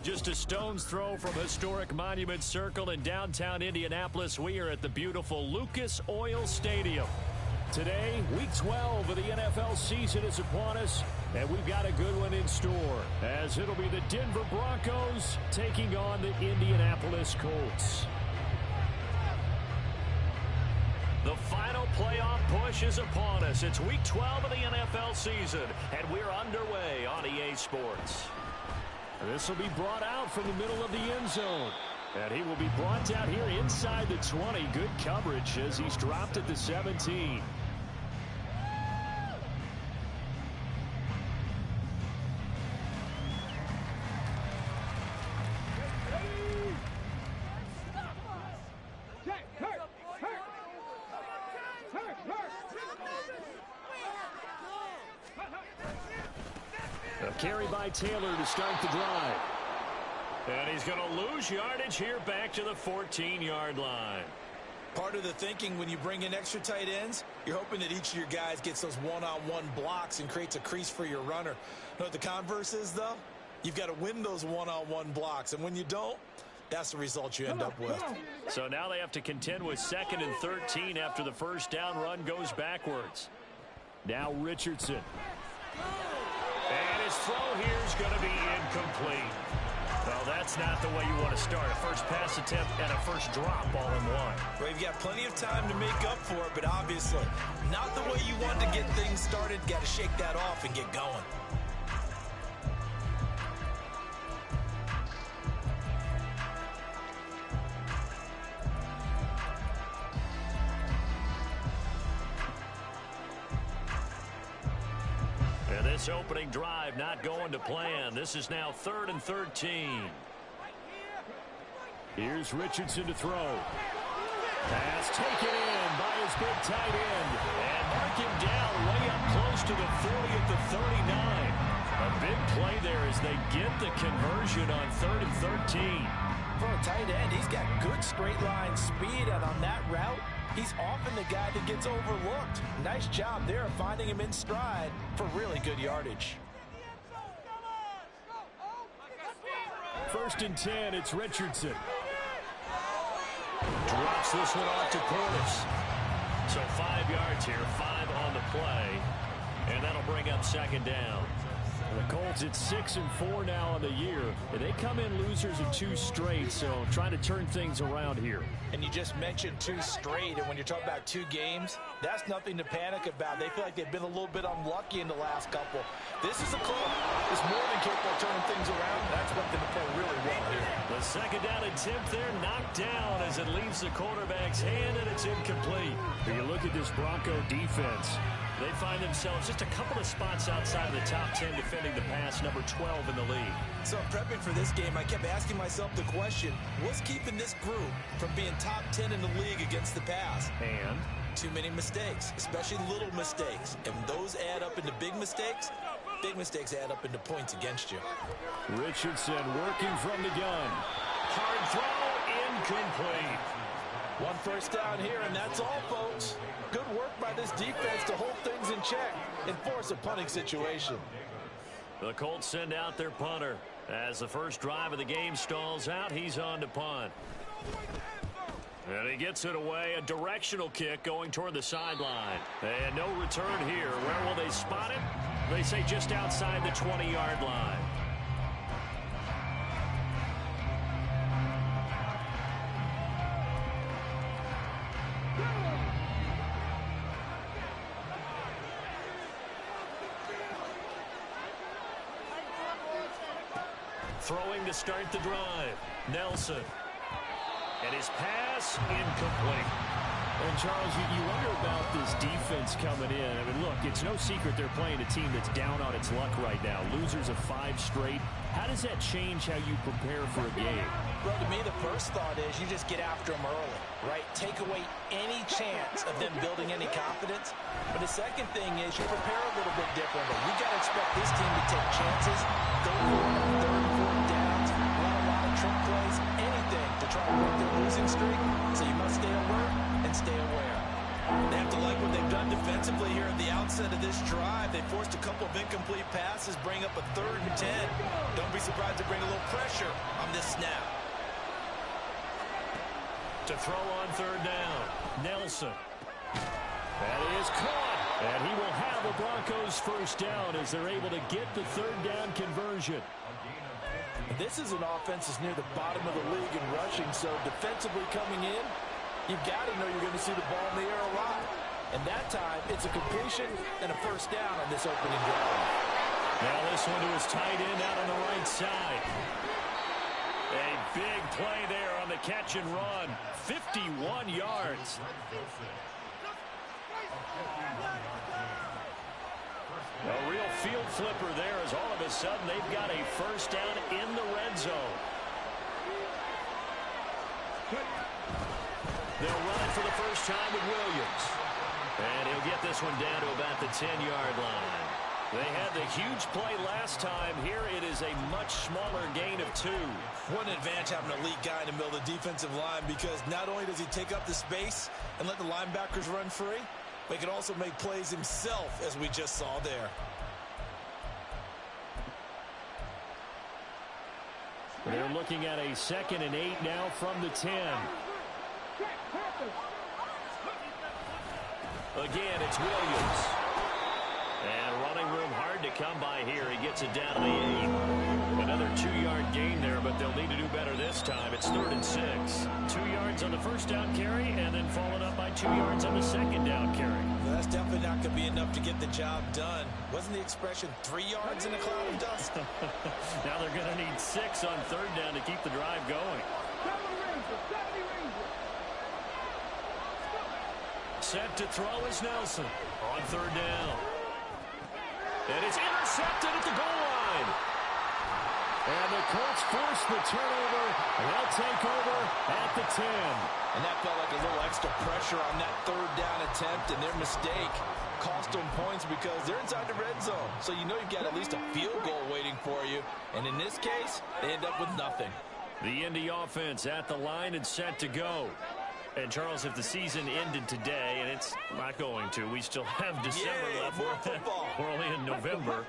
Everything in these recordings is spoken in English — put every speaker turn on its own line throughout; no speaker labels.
Just a stone's throw from historic Monument Circle in downtown Indianapolis, we are at the beautiful Lucas Oil Stadium. Today, Week 12 of the NFL season is upon us, and we've got a good one in store, as it'll be the Denver Broncos taking on the Indianapolis Colts. The final playoff push is upon us. It's Week 12 of the NFL season, and we're underway on EA Sports. This will be brought out from the middle of the end zone. And he will be brought down here inside the 20. Good coverage as he's dropped at the 17. A carry by Taylor to start the drive. And he's going to lose yardage here back to the 14-yard line.
Part of the thinking when you bring in extra tight ends, you're hoping that each of your guys gets those one-on-one blocks and creates a crease for your runner. You know what the converse is, though? You've got to win those one-on-one blocks, and when you don't, that's the result you end up with.
So now they have to contend with 2nd and 13 after the first down run goes backwards. Now Richardson. And his throw here is going to be incomplete. Well, that's not the way you want to start. A first pass attempt and a first drop all in one.
Well, you've got plenty of time to make up for it, but obviously not the way you want to get things started. Got to shake that off and get going.
This opening drive not going to plan. This is now 3rd and 13. Here's Richardson to throw. Pass taken in by his big tight end. And mark him down way up close to the 40 at the 39. A big play there as they get the conversion on 3rd and 13.
For a tight end, he's got good straight line speed, and on that route, he's often the guy that gets overlooked. Nice job there of finding him in stride for really good yardage.
1st and 10, it's Richardson. Drops this one off to Portis. So 5 yards here, 5 on the play. And that'll bring up 2nd down. The Colts at 6-4 now on the year. And they come in losers of 2 straight, so trying to turn things around here.
And you just mentioned 2 straight, and when you're talking about 2 games, that's nothing to panic about. They feel like they've been a little bit unlucky in the last couple. This is a club that's more than capable of turning things around. That's what they play really well here.
The 2nd down attempt there knocked down as it leaves the quarterback's hand, and it's incomplete. When you look at this Bronco defense, they find themselves just a couple of spots outside of the top 10 defending the pass, number 12 in the league.
So prepping for this game, I kept asking myself the question, what's keeping this group from being top 10 in the league against the pass?
And?
Too many mistakes, especially little mistakes. And those add up into big mistakes. Big mistakes add up into points against you.
Richardson working from the gun. Hard throw, incomplete.
1 first down here, and that's all, folks. Good work by this defense to hold things in check and force a punting situation.
The Colts send out their punter. As the first drive of the game stalls out, he's on to punt. And he gets it away. A directional kick going toward the sideline. And no return here. Where will they spot it? They say just outside the 20-yard line. Throwing to start the drive. Nelson. And his pass incomplete. And Charles, you wonder about this defense coming in. I mean, look, it's no secret they're playing a team that's down on its luck right now. Losers of 5 straight. How does that change how you prepare for a game?
Well, to me, the first thought is you just get after them early, right? Take away any chance of them building any confidence. But the second thing is you prepare a little bit differently. You got to expect this team to take chances, go for it on 3rd and 4th downs, run a lot of trick plays, anything to try to break their losing streak. So you must stay alert and stay aware. They have to like what they've done defensively here at the outset. outset of this drive, they forced a couple of incomplete passes, bring up a 3rd and 10. Don't be surprised to bring a little pressure on this snap.
To throw on 3rd down, Nelson. That is caught, and he will have the Broncos first down as they're able to get the 3rd down conversion.
This is an offense that's near the bottom of the league in rushing, so defensively coming in, you've got to know you're going to see the ball in the air a lot. And that time, it's a completion and a first down on this opening drive.
Now this one to his tight end out on the right side. A big play there on the catch and run. 51 yards. A real field flipper there as all of a sudden they've got a first down in the red zone. They'll run it for the first time with Williams. And he'll get this one down to about the 10-yard line. They had the huge play last time. Here it is a much smaller gain of 2.
What an advantage having an elite guy in the middle of the defensive line, because not only does he take up the space and let the linebackers run free, but he can also make plays himself, as we just saw there.
They're looking at a 2nd and 8 now from the 10. Again, it's Williams. And running room hard to come by here. He gets it down to the 8. Another 2-yard gain there, but they'll need to do better this time. It's 3rd and 6. 2 yards on the first down carry, and then followed up by 2 yards on the second down carry.
Well, that's definitely not going to be enough to get the job done. Wasn't the expression 3 yards in a cloud of dust?
Now they're going to need 6 on 3rd down to keep the drive going. Set to throw is Nelson on 3rd down. And it's intercepted at the goal line. And the Colts force the turnover. They'll take over at the 10.
And that felt like a little extra pressure on that 3rd down attempt, and their mistake cost them points because they're inside the red zone. So you know you've got at least a field goal waiting for you. And in this case, they end up with nothing.
The Indy offense at the line and set to go. And, Charles, if the season ended today, and it's not going to, we still have December left. We're only in November.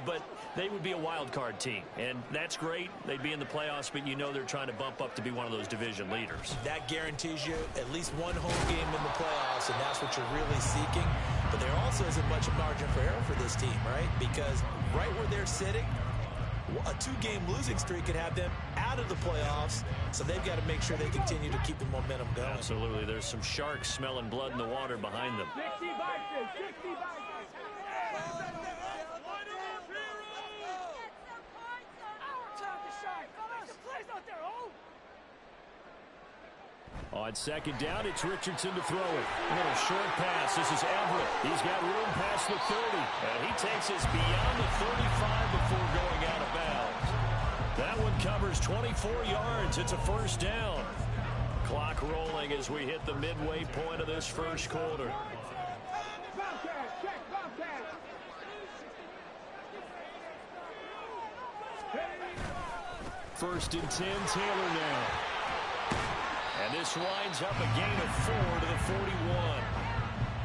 But they would be a wild card team. And that's great. They'd be in the playoffs, but you know they're trying to bump up to be one of those division leaders.
That guarantees you at least one home game in the playoffs, and that's what you're really seeking. But there also isn't much margin for error for this team, right? Because right where they're sitting, a 2-game losing streak could have them out of the playoffs, so they've got to make sure they continue to keep the momentum going.
Absolutely. There's some sharks smelling blood in the water behind them. On 2nd down, it's Richardson to throw it. A little short pass. This is Everett. He's got room past the 30. And he takes us beyond the 35 before going out of bounds. That one covers 24 yards. It's a first down. Clock rolling as we hit the midway point of this first quarter. First and 10, Taylor now. And this winds up a gain of 4 to the 41.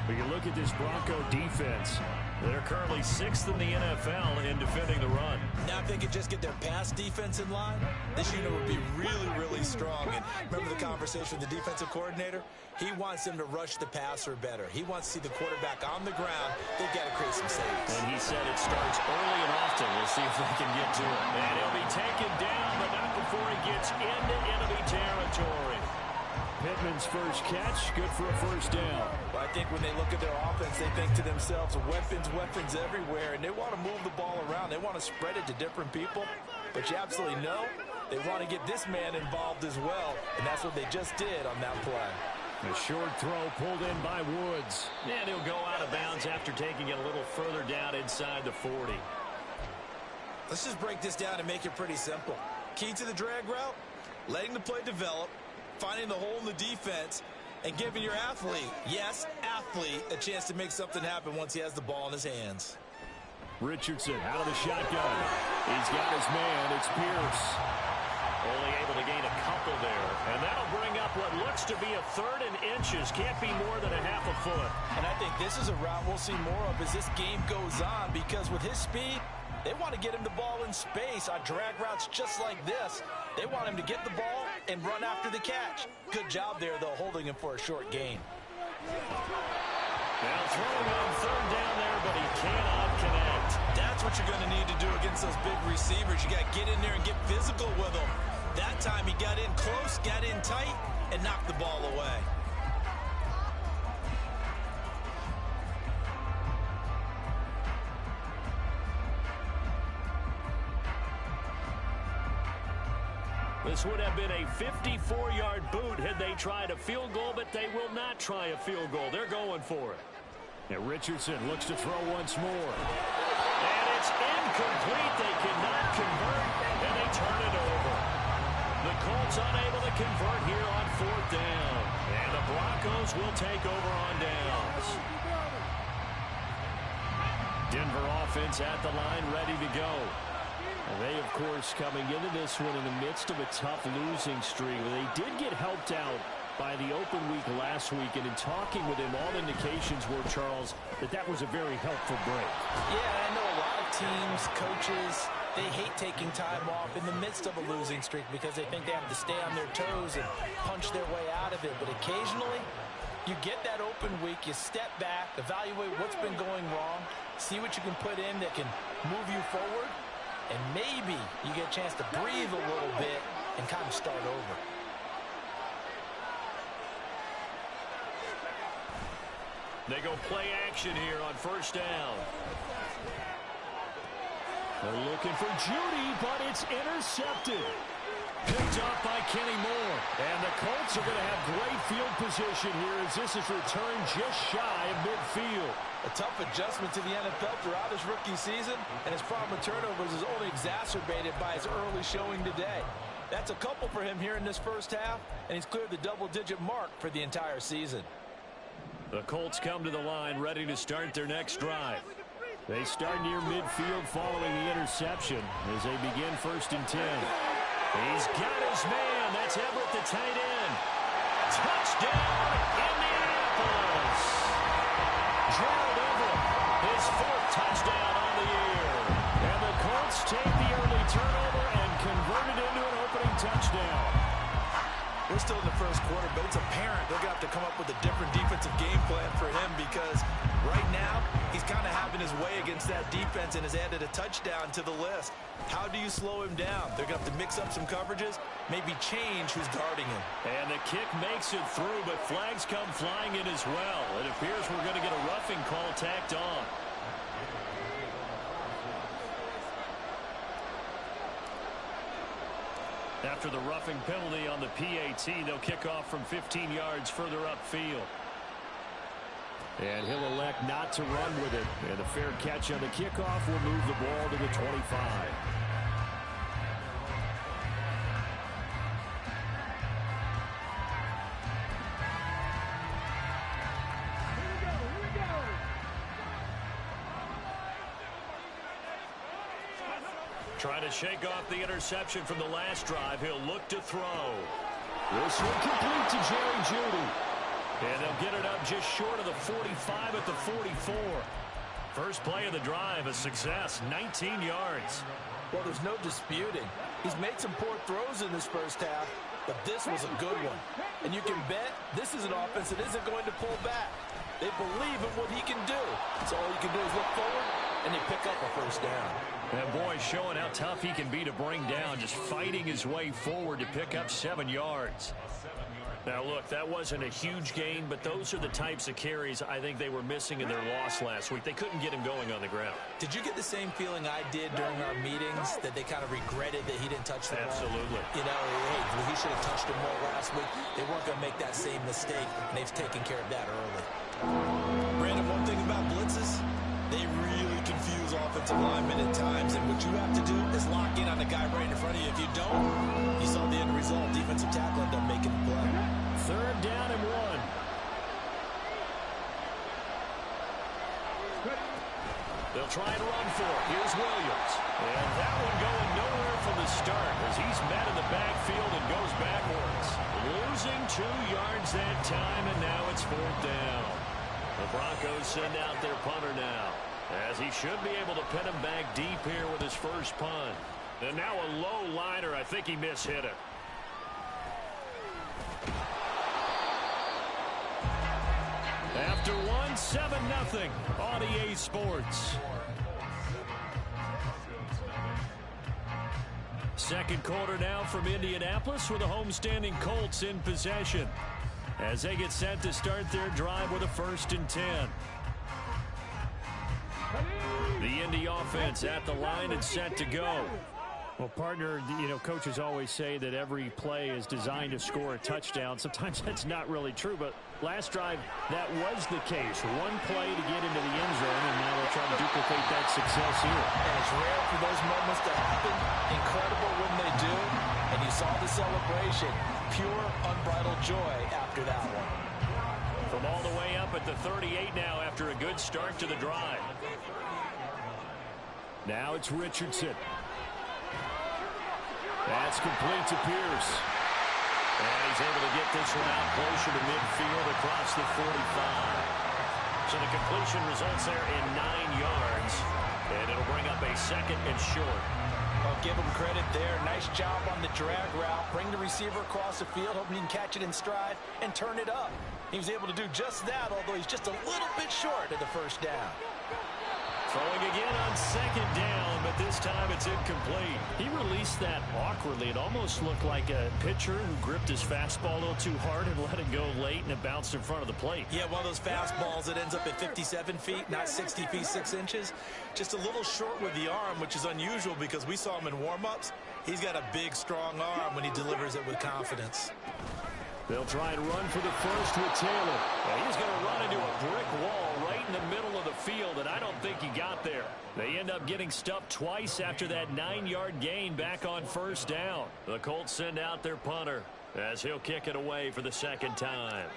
But you look at this Bronco defense. They're currently 6th in the NFL in defending the run.
Now if they could just get their pass defense in line, this unit would be really, really strong. And remember the conversation with the defensive coordinator? He wants them to rush the passer better. He wants to see the quarterback on the ground. They've got to create some saves.
And he said it starts early and often. We'll see if they can get to it. And he'll be taken down, but not before he gets into enemy territory. Pittman's first catch, good for a first down.
Well, I think when they look at their offense, they think to themselves, weapons everywhere, and they want to move the ball around. They want to spread it to different people, but you absolutely know they want to get this man involved as well, and that's what they just did on that play.
A short throw pulled in by Woods. And he'll go out of bounds after taking it a little further down inside the 40.
Let's just break this down and make it pretty simple. Key to the drag route, letting the play develop, finding the hole in the defense, and giving your athlete, yes, athlete, a chance to make something happen once he has the ball in his hands.
Richardson out of the shotgun. He's got his man. It's Pierce. Only able to gain a couple there. And that'll bring up what looks to be a 3rd and inches. Can't be more than a half a foot.
And I think this is a route we'll see more of as this game goes on, because with his speed, they want to get him the ball in space on drag routes just like this. They want him to get the ball and run after the catch. Good job there, though, holding him for a short gain.
Now throwing on 3rd down there, but he cannot connect.
That's what you're going to need to do against those big receivers. You got to get in there and get physical with them. That time he got in close, got in tight, and knocked the ball away.
This would have been a 54-yard boot had they tried a field goal, but they will not try a field goal. They're going for it. Now Richardson looks to throw once more. And it's incomplete. They cannot convert, and they turn it over. The Colts unable to convert here on 4th down. And the Broncos will take over on downs. Denver offense at the line, ready to go. And they, of course, coming into this one in the midst of a tough losing streak. They did get helped out by the open week last week, and in talking with him, all indications were, Charles, that was a very helpful break.
Yeah, I know a lot of teams, coaches, they hate taking time off in the midst of a losing streak because they think they have to stay on their toes and punch their way out of it. But occasionally, you get that open week, you step back, evaluate what's been going wrong, see what you can put in that can move you forward, and maybe you get a chance to breathe a little bit and kind of start over.
They go play action here on 1st down. They're looking for Judy, but it's intercepted. Picked up by Kenny Moore. And the Colts are going to have great field position here as this is returned just shy of midfield.
A tough adjustment to the NFL throughout his rookie season, and his problem with turnovers is only exacerbated by his early showing today. That's a couple for him here in this first half, and he's cleared the double-digit mark for the entire season.
The Colts come to the line ready to start their next drive. They start near midfield following the interception as they begin 1st and 10. He's got his man. That's Everett, the tight end. Touchdown, Indianapolis. Gerald Everett, his 4th touchdown on the year. And the Colts take the early turnover and convert it into an opening touchdown.
We're still in the first quarter, but it's apparent they're going to have to come up with a different defensive game plan for him because right now he's kind of having his way against that defense and has added a touchdown to the list. How do you slow him down? They're going to have to mix up some coverages, maybe change who's guarding him.
And the kick makes it through, but flags come flying in as well. It appears we're going to get a roughing call tacked on. After the roughing penalty on the PAT, they'll kick off from 15 yards further upfield. And he'll elect not to run with it. And a fair catch on the kickoff will move the ball to the 25. Trying to shake off the interception from the last drive. He'll look to throw. This one complete to Jerry Jeudy. And they'll get it up just short of the 45 at the 44. First play of the drive, a success, 19 yards.
Well, there's no disputing. He's made some poor throws in this first half, but this was a good one. And you can bet this is an offense that isn't going to pull back. They believe in what he can do. So all you can do is look forward, and they pick up a first down.
That boy showing how tough he can be to bring down, just fighting his way forward to pick up 7 yards. Now, look, that wasn't a huge gain, but those are the types of carries I think they were missing in their loss last week. They couldn't get him going on the ground.
Did you get the same feeling I did during our meetings, that they kind of regretted that he didn't touch the ball?
Absolutely.
You know, hey, he should have touched him more last week. They weren't going to make that same mistake, and they've taken care of that early. Brandon, one thing about blitzes, they really confuse offensive linemen at times, and what you have to do is lock in on the guy right in front of you. If you don't, you saw the end result. Defensive tackle ended up making the play.
3rd down and 1. They'll try and run for it. Here's Williams. And that one going nowhere from the start as he's met in the backfield and goes backwards. Losing 2 fourth down. The Broncos send out their punter now, as he should be able to pin him back deep here with his first punt. And now a low liner. I think he mishit it. After one, 7-0 on EA Sports. Second quarter now from Indianapolis with the homestanding Colts in possession, as they get set to start their drive with a 1st and 10. The Indy offense at the line and set to go. Well, partner, coaches always say that every play is designed to score a touchdown. Sometimes that's not really true, but last drive, that was the case. One play to get into the end zone, and now they'll try to duplicate that success here.
And it's rare for those moments to happen. Incredible when they do. And you saw the celebration. Pure, unbridled joy after that one.
From all the way up at the 38 now after a good start to the drive. Now it's Richardson. That's complete to Pierce. And he's able to get this one out closer to midfield across the 45. So the completion results there in 9 yards. And it'll bring up a 2nd and short.
I'll give him credit there. Nice job on the drag route. Bring the receiver across the field, hoping he can catch it in stride and turn it up. He was able to do just that, although he's just a little bit short of the 1st down.
Throwing again on 2nd down, but this time it's incomplete. He released that awkwardly. It almost looked like a pitcher who gripped his fastball a little too hard and let it go late, and it bounced in front of the plate.
Yeah, one of those fastballs that ends up at 57 feet, not 60 feet 6 inches. Just a little short with the arm, which is unusual because we saw him in warm-ups. He's got a big, strong arm when he delivers it with confidence.
They'll try and run for the first with Taylor. And he's going to run into a brick wall right in the middle of the field, and I don't think he got there. They end up getting stuffed twice after that 9-yard gain back on 1st down. The Colts send out their punter as he'll kick it away for the 2nd time.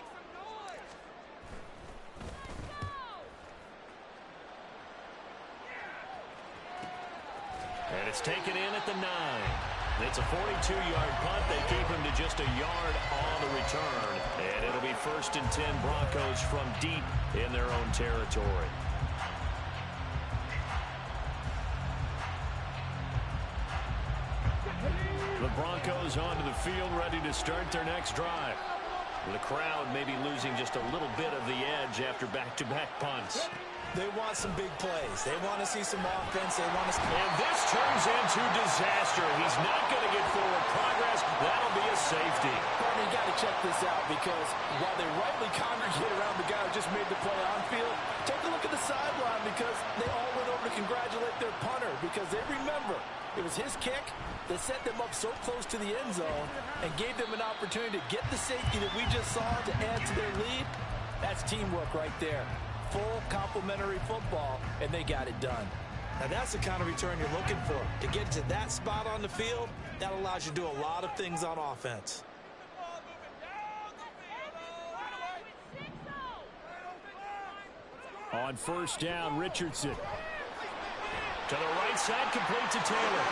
And it's taken in at the 9. It's a 42-yard punt. They keep him to just a yard on the return. And it'll be 1st and 10 Broncos from deep in their own territory. The Broncos onto the field, ready to start their next drive. The crowd maybe losing just a little bit of the edge after back-to-back punts.
They want some big plays. They want to see some offense. They want to.
And this turns into disaster. He's not going to get forward progress. That'll be a safety.
Partner, you got to check this out because while they rightly congregate around the guy who just made the play on field, take a look at the sideline because they all went over to congratulate their punter because they remember it was his kick that set them up so close to the end zone and gave them an opportunity to get the safety that we just saw to add to their lead. That's teamwork right there. Full complementary football, and they got it done. Now that's the kind of return you're looking for. To get to that spot on the field, that allows you to do a lot of things on offense.
On 1st down, Richardson. To the right side, complete to Taylor.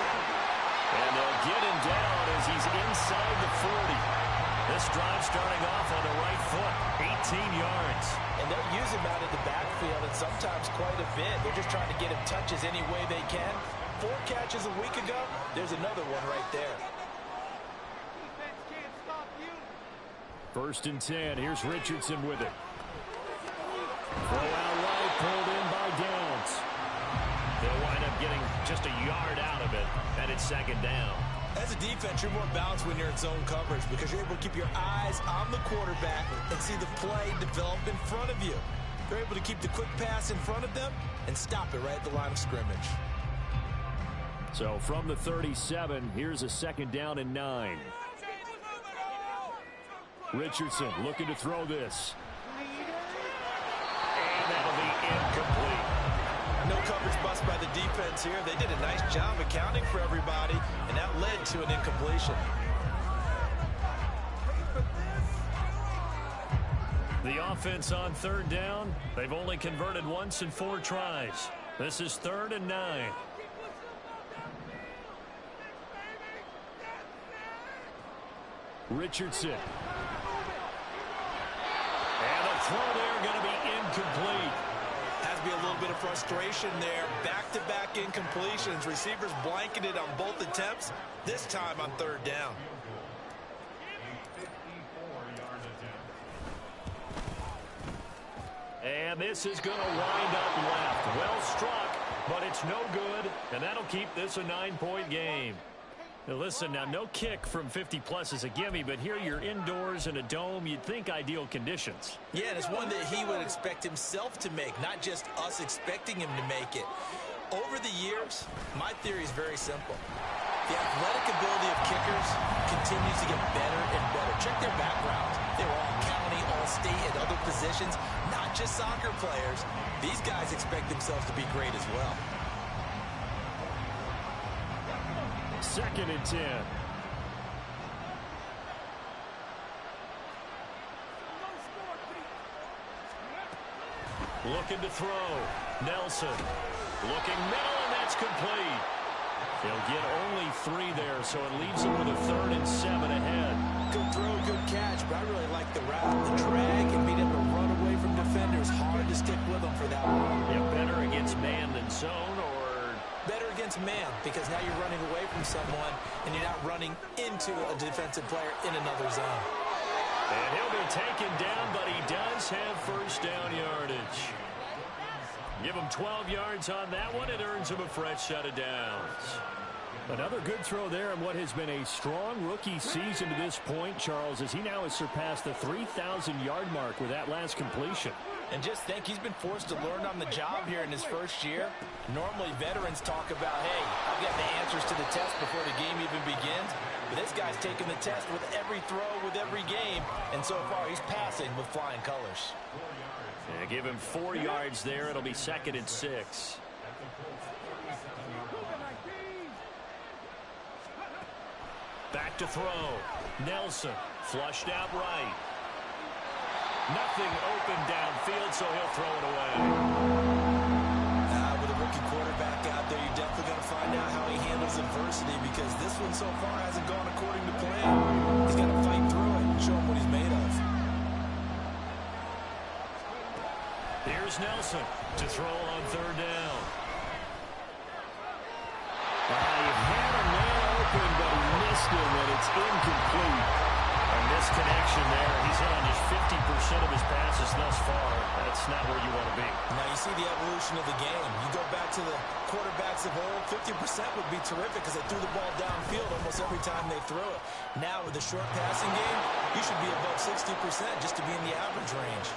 And they'll get him down as he's inside the 40. This drive starting off on the right foot, 18 yards.
And they'll use him out of the backfield and sometimes quite a bit. They're just trying to get him touches any way they can. 4 catches a week ago, there's another one right there.
1st and 10, here's Richardson with it. Throw out right, pulled in by Downs. They'll wind up getting just a yard out of it, and it's 2nd down.
As a defense, you're more balanced when you're in zone coverage because you're able to keep your eyes on the quarterback and see the play develop in front of you. They're able to keep the quick pass in front of them and stop it right at the line of scrimmage.
So from the 37, here's a 2nd down and 9. Richardson looking to throw this. And that'll be incomplete.
No coverage bust by the defense here. They did a nice job accounting for everybody, and that led to an incompletion.
The offense on 3rd down, they've only converted once in 4 tries. This is 3rd and 9. Richardson. And they'll throw there going to be incomplete.
Has to be a little bit of frustration there. Back-to-back incompletions. Receivers blanketed on both attempts, this time on third down.
And this is going to wind up left. Well struck, but it's no good, and that'll keep this a 9-point game. Now listen, now no kick from 50-plus is a gimme, but here you're indoors in a dome. You'd think ideal conditions.
Yeah, and it's one that he would expect himself to make, not just us expecting him to make it. Over the years, my theory is very simple. The athletic ability of kickers continues to get better and better. Check their backgrounds. They were all county, all state, and other positions, not just soccer players. These guys expect themselves to be great as well.
2nd and 10. Looking to throw. Nelson. Looking middle, and that's complete. They'll get only 3 there, so it leaves them with a 3rd and 7 ahead.
Good throw, good catch, but I really like the route. The drag and being able to run away from defenders. Hard to stick with them for that one.
Yeah, better against man than zone, or
better against man, because now you're running away from someone and you're not running into a defensive player in another zone.
And he'll be taken down, but he does have first down yardage. Give him 12 yards on that one. It earns him a fresh set of downs. Another good throw there in what has been a strong rookie season to this point, Charles, as he now has surpassed the 3,000-yard mark with that last completion.
And just think, he's been forced to learn on the job here in his first year. Normally, veterans talk about, hey, I've got the answers to the test before the game even begins. But this guy's taking the test with every throw, with every game. And so far, he's passing with flying colors.
Yeah, give him 4 yards there. It'll be 2nd and 6. Back to throw. Nelson flushed out right. Nothing open downfield, so he'll throw it away.
With a rookie quarterback out there, you're definitely going to find out how he handles adversity, because this one so far hasn't gone according to plan. He's got to fight through it and show him what he's made of.
Here's Nelson to throw on 3rd down. He had a man open, but he missed him, and it's incomplete. A misconnection there. He's hit on just 50% of his passes thus far. That's not where you want to be.
Now you see the evolution of the game. You go back to the quarterbacks of old, 50% would be terrific because they threw the ball downfield almost every time they threw it. Now with the short passing game, you should be above 60% just to be in the average range.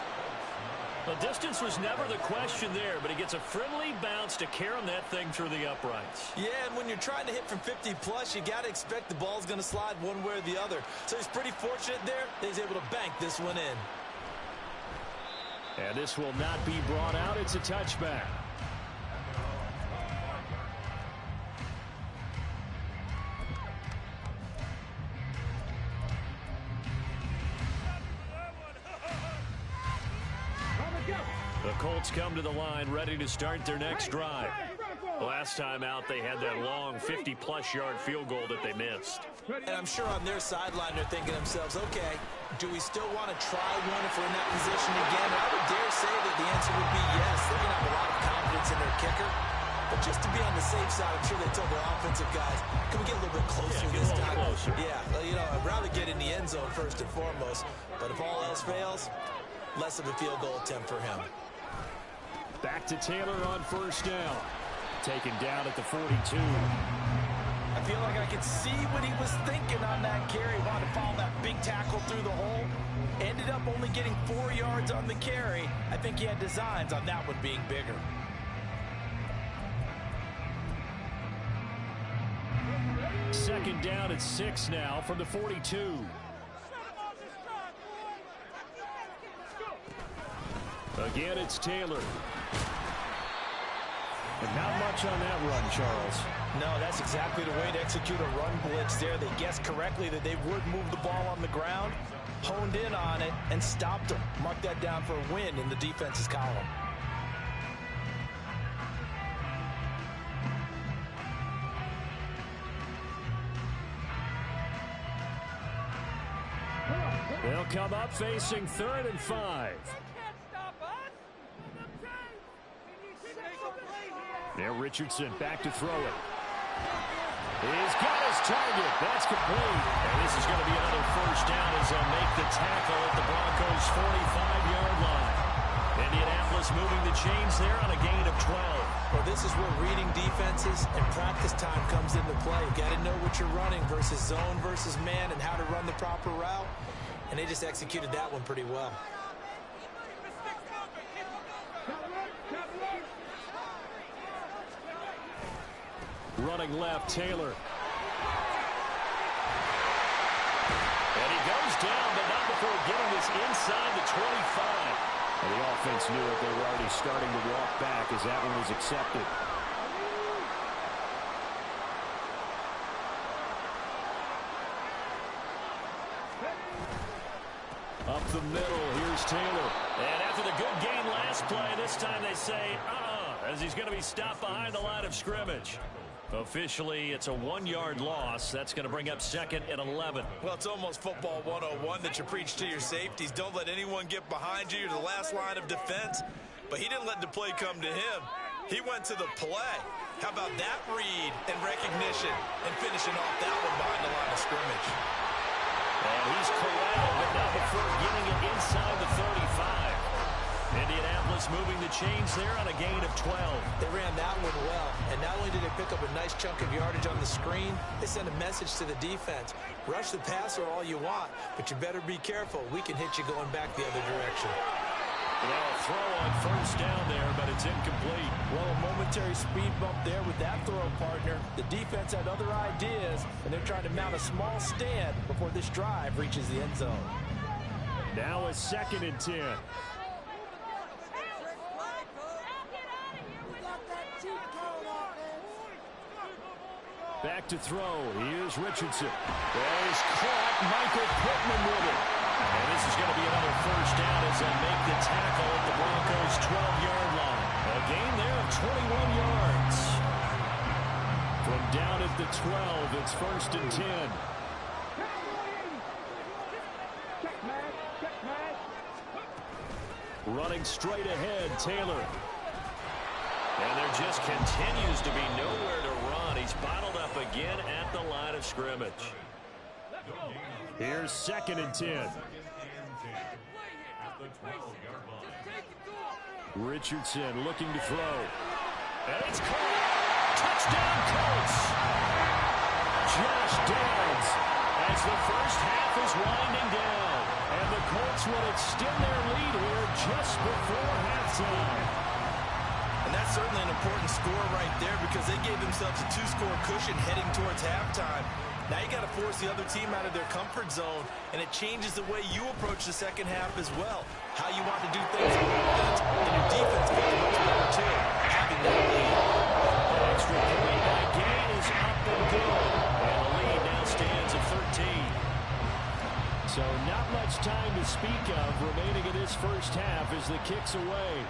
The distance was never the question there, but he gets a friendly bounce to carry that thing through the uprights.
Yeah, and when you're trying to hit from 50-plus, you got to expect the ball's going to slide one way or the other. So he's pretty fortunate there that he's able to bank this one in.
And this will not be brought out. It's a touchback. The Colts come to the line ready to start their next drive. Last time out, they had that long 50-plus yard field goal that they missed.
And I'm sure on their sideline they're thinking to themselves, okay, do we still want to try one if we're in that position again? And I would dare say that the answer would be yes. They're going to have a lot of confidence in their kicker. But just to be on the safe side, I'm sure they told their offensive guys, can we get a little bit closer this time?
Closer.
Yeah, you know, I'd rather get in the end zone first and foremost. But if all else fails, less of a field goal attempt for him.
Back to Taylor on first down. Taken down at the 42.
I feel like I could see what he was thinking on that carry. Wanted to follow that big tackle through the hole. Ended up only getting 4 yards on the carry. I think he had designs on that one being bigger.
Second down at 6 now from the 42. Again, it's Taylor. And not much on that run, Charles.
No, that's exactly the way to execute a run blitz there. They guessed correctly that they would move the ball on the ground, honed in on it, and stopped them. Mark that down for a win in the defense's column.
They'll come up facing 3rd and 5. Now Richardson back to throw it. He's got his target. That's complete. And this is going to be another first down as they'll make the tackle at the Broncos' 45-yard line. Indianapolis moving the chains there on a gain of 12.
Well, this is where reading defenses and practice time comes into play. You got to know what you're running versus zone versus man and how to run the proper route. And they just executed that one pretty well.
Running left, Taylor. And he goes down, but not before getting this inside the 25. And the offense knew it. They were already starting to walk back as that one was accepted. Up the middle, here's Taylor. And after the good gain last play, this time they say, as he's going to be stopped behind the line of scrimmage. Officially, it's a 1-yard loss. That's going to bring up 2nd and 11.
Well, it's almost football 101 that you preach to your safeties. Don't let anyone get behind you. You're the last line of defense. But he didn't let the play come to him. He went to the play. How about that read and recognition and finishing off that one behind the line of scrimmage?
And he's corralled, but not before getting it inside the 35. Indianapolis moving the chains there on a gain of 12.
They ran that one well, and not only did they pick up a nice chunk of yardage on the screen, they sent a message to the defense. Rush the passer all you want, but you better be careful. We can hit you going back the other direction.
Well, a throw on first down there, but it's incomplete.
Well, a momentary speed bump there with that throw, partner. The defense had other ideas, and they're trying to mount a small stand before this drive reaches the end zone.
Now a 2nd and 10. Back to throw. Here's Richardson. There's caught. Michael Pittman with it. And this is going to be another first down as they make the tackle at the Broncos' 12-yard line. A gain there of 21 yards. From down at the 12, it's 1st and 10. Running straight ahead, Taylor. And there just continues to be nowhere to run. He's bottled up again at the line of scrimmage. Here's 2nd and 10. Richardson looking to throw. And it's caught. Touchdown, Colts. Josh Downs as the first half is winding down. And the Colts will extend their lead here just before halftime.
And that's certainly an important score right there because they gave themselves a 2-score cushion heading towards halftime. Now you got to force the other team out of their comfort zone, and it changes the way you approach the second half as well. How you want to do things on offense, and your defense gets much better too, having that lead.
An extra point by gain is up and good. And the lead now stands at 13. So not much time to speak of remaining in this first half as the kick's away.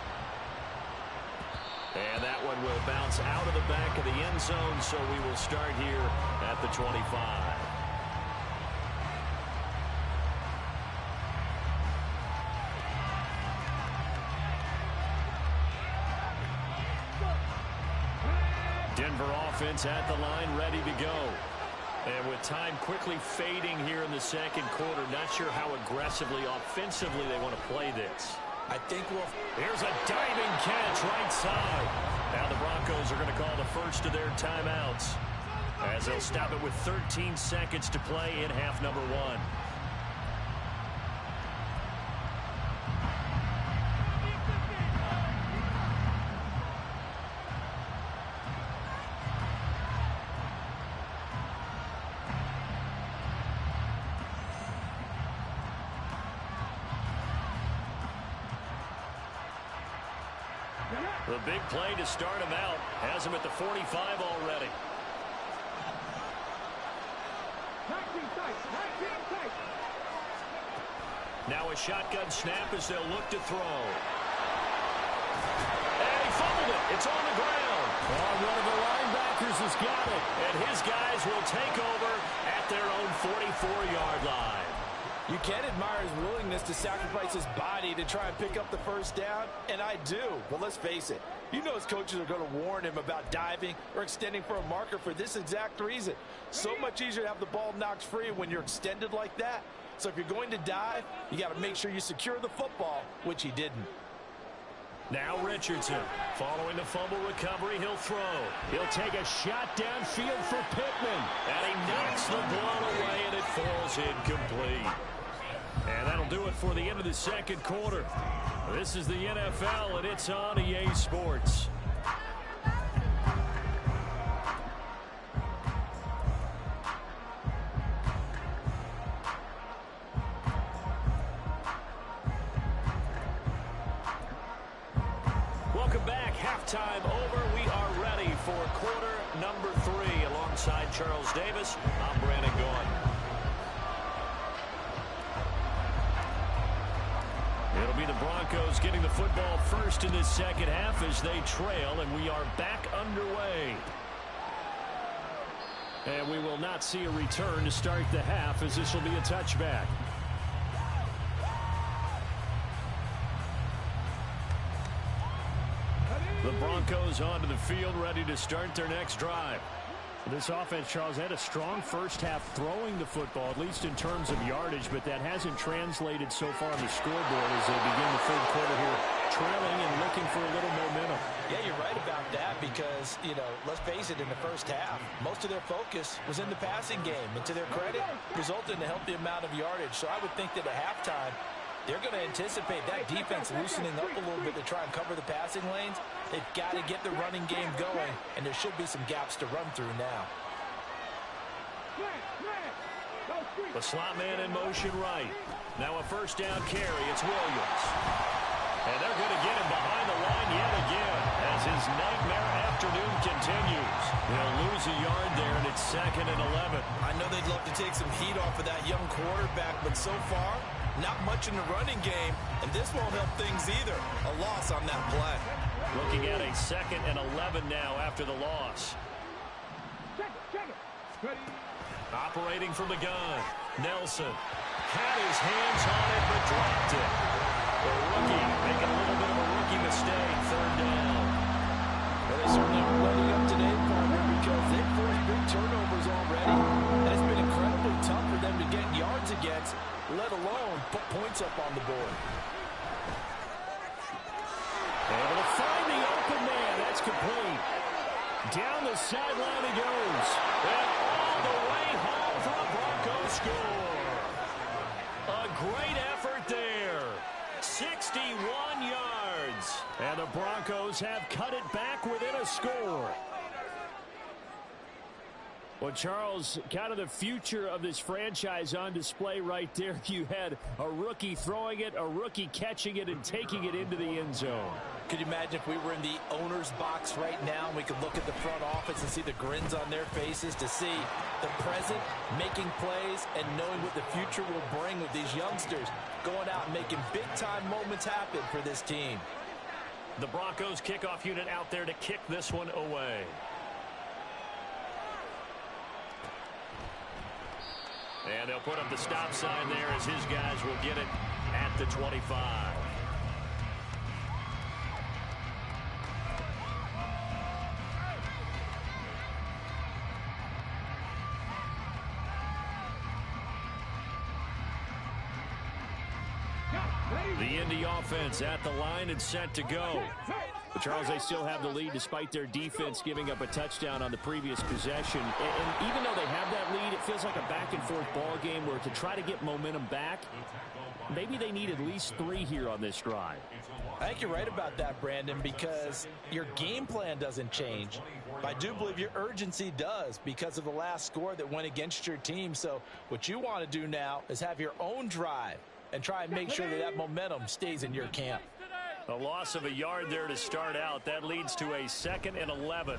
And that one will bounce out of the back of the end zone, so we will start here at the 25. Denver offense at the line, ready to go. And with time quickly fading here in the second quarter, not sure how aggressively, offensively they want to play this.
I think
Here's a diving catch right side. Now the Broncos are going to call the first of their timeouts as they'll stop it with 13 seconds to play in half number 1. The big play to start him out. Has him at the 45 already. Now a shotgun snap as they'll look to throw. And he fumbled it. It's on the ground. Oh, one of the linebackers has got it. And his guys will take over at their own 44-yard line.
You can admire his willingness to sacrifice his body to try and pick up the first down, and I do. But let's face it, you know his coaches are going to warn him about diving or extending for a marker for this exact reason. So much easier to have the ball knocked free when you're extended like that. So if you're going to dive, you got to make sure you secure the football, which he didn't.
Now Richardson, following the fumble recovery, he'll throw. He'll take a shot downfield for Pittman. And he knocks the ball away, and it falls incomplete. And that'll do it for the end of the second quarter. This is the NFL, and it's on EA Sports. Welcome back. Halftime over. We are ready for quarter number 3. Alongside Charles Davis, I'm Brandon Gaudin. It'll be the Broncos getting the football first in this second half as they trail, and we are back underway. And we will not see a return to start the half, as this will be a touchback. The Broncos onto the field, ready to start their next drive. This offense, Charles, had a strong first half throwing the football, at least in terms of yardage, but that hasn't translated so far on the scoreboard as they begin the third quarter here, trailing and looking for a little momentum.
Yeah, you're right about that because, you know, let's face it, in the first half, most of their focus was in the passing game. And to their credit, resulted in a healthy amount of yardage. So I would think that at halftime, they're going to anticipate that defense loosening up a little bit to try and cover the passing lanes. They've got to get the running game going, and there should be some gaps to run through now.
The slot man in motion right. Now a first down carry. It's Williams. And they're going to get him behind the line yet again as his nightmare afternoon continues. They'll lose a yard there, and it's 2nd and 11.
I know they'd love to take some heat off of that young quarterback, but so far, not much in the running game, and this won't help things either. A loss on that play.
Looking at a 2nd and 11 now after the loss. Operating from the gun. Nelson had his hands on it, but dropped it. The rookie making a little bit of a rookie mistake. 3rd down.
Well, they certainly are ready up today, partner, because they've forced big turnovers already. And it's been incredibly tough for them to get yards against, let alone put points up on the board.
Able to find the open man. That's complete. Down the sideline he goes. And all the way home for the Broncos score. A great effort there. 61 yards. And the Broncos have cut it back within a score. Well, Charles, kind of the future of this franchise on display right there. You had a rookie throwing it, a rookie catching it, and taking it into the end zone.
Could you imagine if we were in the owner's box right now and we could look at the front office and see the grins on their faces, to see the present making plays and knowing what the future will bring with these youngsters going out and making big-time moments happen for this team.
The Broncos kickoff unit out there to kick this one away. And they'll put up the stop sign there as his guys will get it at the 25. The Indy offense at the line and set to go. But Charles, they still have the lead despite their defense giving up a touchdown on the previous possession. And even though they have that lead, it feels like a back-and-forth ball game where to try to get momentum back, maybe they need at least 3 here on this drive.
I think you're right about that, Brandon, because your game plan doesn't change. I do believe your urgency does because of the last score that went against your team. So what you want to do now is have your own drive and try and make sure that that momentum stays in your camp.
A loss of a yard there to start out. That leads to a 2nd and 11.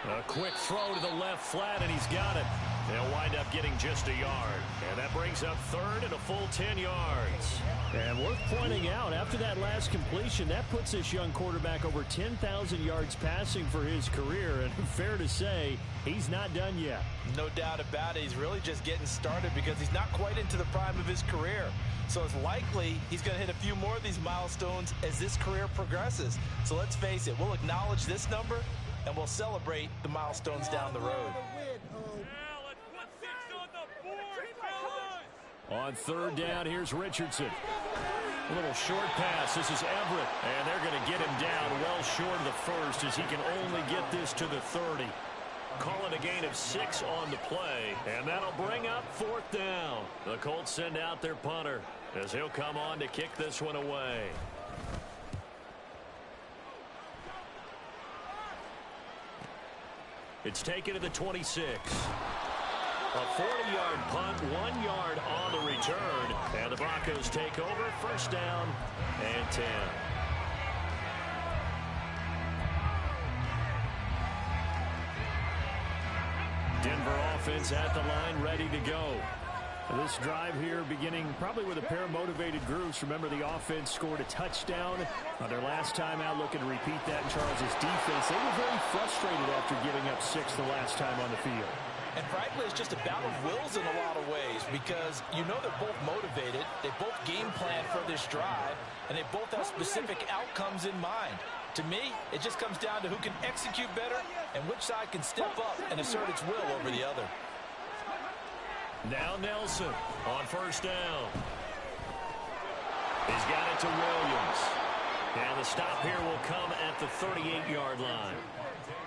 A quick throw to the left flat, and he's got it. They'll wind up getting just a yard. And that brings up third and a full 10 yards. And worth pointing out, after that last completion, that puts this young quarterback over 10,000 yards passing for his career. And fair to say, he's not done yet.
No doubt about it. He's really just getting started because he's not quite into the prime of his career. So it's likely he's going to hit a few more of these milestones as this career progresses. So let's face it, we'll acknowledge this number and we'll celebrate the milestones down the road.
On third down, here's Richardson. A little short pass. This is Everett. And they're going to get him down well short of the first as he can only get this to the 30. Call it a gain of 6 on the play. And that'll bring up fourth down. The Colts send out their punter as he'll come on to kick this one away. It's taken to the 26. A 40-yard punt, 1 yard on the return. And the Broncos take over, first down and 10. Denver offense at the line, ready to go. This drive here beginning probably with a pair of motivated groups. Remember, the offense scored a touchdown on their last time out, looking to repeat that in Charles' defense. They were very frustrated after giving up 6 the last time on the field.
And frankly, it's just a battle of wills in a lot of ways because you know they're both motivated. They both game plan for this drive, and they both have specific outcomes in mind. To me, it just comes down to who can execute better and which side can step up and assert its will over the other.
Now Nelson on first down. He's got it to Williams. And the stop here will come at the 38-yard line.